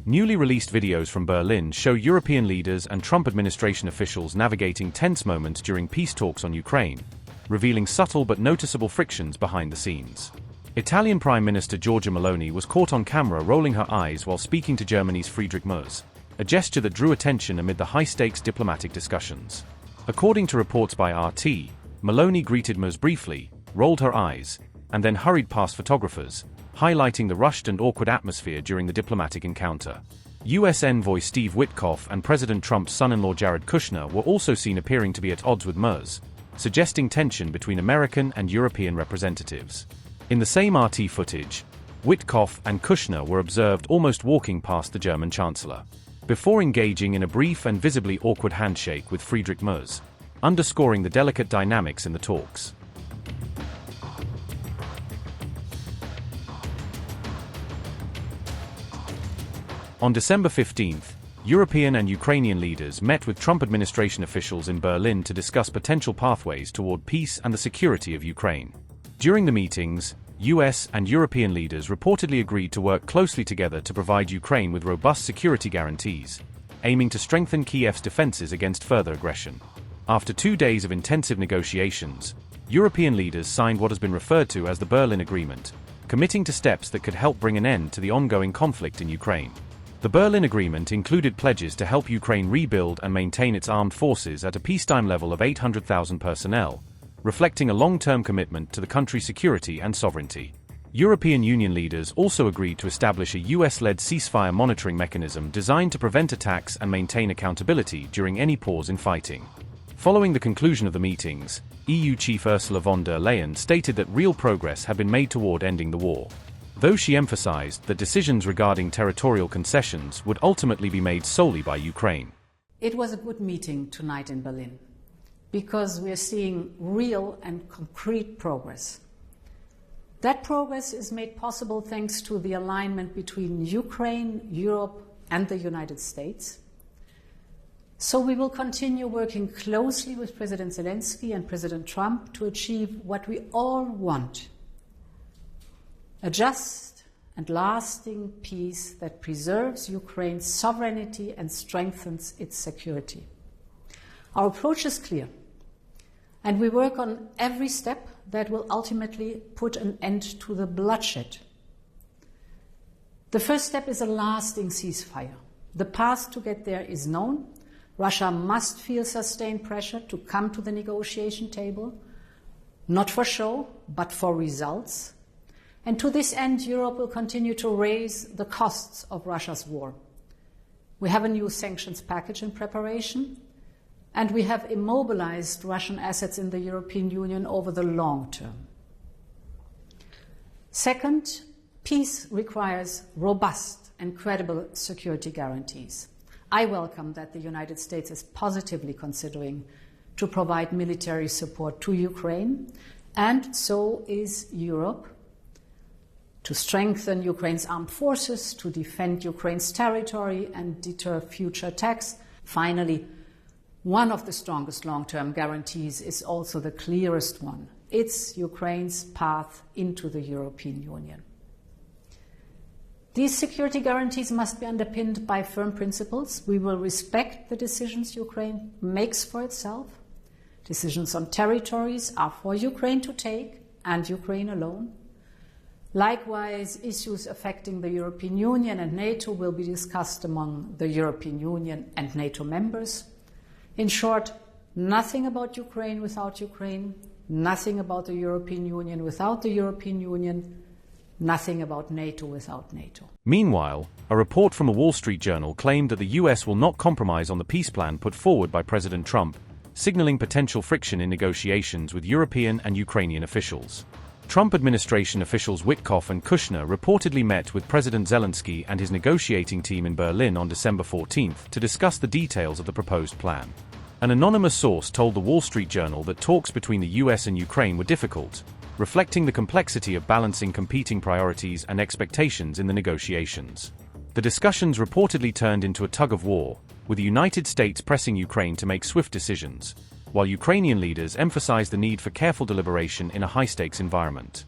Newly released videos from Berlin show European leaders and Trump administration officials navigating tense moments during peace talks on Ukraine, revealing subtle but noticeable frictions behind the scenes. Italian Prime Minister Giorgia Meloni was caught on camera rolling her eyes while speaking to Germany's Friedrich Merz, a gesture that drew attention amid the high-stakes diplomatic discussions. According to reports by RT, Meloni greeted Merz briefly, rolled her eyes, and then hurried past photographers, highlighting the rushed and awkward atmosphere during the diplomatic encounter. U.S. envoy Steve Witkoff and President Trump's son-in-law Jared Kushner were also seen appearing to be at odds with Merz, suggesting tension between American and European representatives. In the same RT footage, Witkoff and Kushner were observed almost walking past the German Chancellor, before engaging in a brief and visibly awkward handshake with Friedrich Merz, underscoring the delicate dynamics in the talks. On December 15, European and Ukrainian leaders met with Trump administration officials in Berlin to discuss potential pathways toward peace and the security of Ukraine. During the meetings, US and European leaders reportedly agreed to work closely together to provide Ukraine with robust security guarantees, aiming to strengthen Kyiv's defenses against further aggression. After 2 days of intensive negotiations, European leaders signed what has been referred to as the Berlin Agreement, committing to steps that could help bring an end to the ongoing conflict in Ukraine. The Berlin Agreement included pledges to help Ukraine rebuild and maintain its armed forces at a peacetime level of 800,000 personnel, reflecting a long-term commitment to the country's security and sovereignty. European Union leaders also agreed to establish a US-led ceasefire monitoring mechanism designed to prevent attacks and maintain accountability during any pause in fighting. Following the conclusion of the meetings, EU Chief Ursula von der Leyen stated that real progress had been made toward ending the war, though she emphasized that decisions regarding territorial concessions would ultimately be made solely by Ukraine. It was a good meeting tonight in Berlin, because we are seeing real and concrete progress. That progress is made possible thanks to the alignment between Ukraine, Europe, and the United States. So we will continue working closely with President Zelensky and President Trump to achieve what we all want: a just and lasting peace that preserves Ukraine's sovereignty and strengthens its security. Our approach is clear, and we work on every step that will ultimately put an end to the bloodshed. The first step is a lasting ceasefire. The path to get there is known. Russia must feel sustained pressure to come to the negotiation table, not for show, but for results. And to this end, Europe will continue to raise the costs of Russia's war. We have a new sanctions package in preparation, and we have immobilized Russian assets in the European Union over the long term. Second, peace requires robust and credible security guarantees. I welcome that the United States is positively considering to provide military support to Ukraine, and so is Europe, to strengthen Ukraine's armed forces, to defend Ukraine's territory and deter future attacks. Finally, one of the strongest long-term guarantees is also the clearest one. It's Ukraine's path into the European Union. These security guarantees must be underpinned by firm principles. We will respect the decisions Ukraine makes for itself. Decisions on territories are for Ukraine to take, and Ukraine alone. Likewise, issues affecting the European Union and NATO will be discussed among the European Union and NATO members. In short, nothing about Ukraine without Ukraine, nothing about the European Union without the European Union, nothing about NATO without NATO. Meanwhile, a report from a Wall Street Journal claimed that the US will not compromise on the peace plan put forward by President Trump, signaling potential friction in negotiations with European and Ukrainian officials. Trump administration officials Witkoff and Kushner reportedly met with President Zelensky and his negotiating team in Berlin on December 14 to discuss the details of the proposed plan. An anonymous source told the Wall Street Journal that talks between the US and Ukraine were difficult, reflecting the complexity of balancing competing priorities and expectations in the negotiations. The discussions reportedly turned into a tug-of-war, with the United States pressing Ukraine to make swift decisions, while Ukrainian leaders emphasized the need for careful deliberation in a high-stakes environment.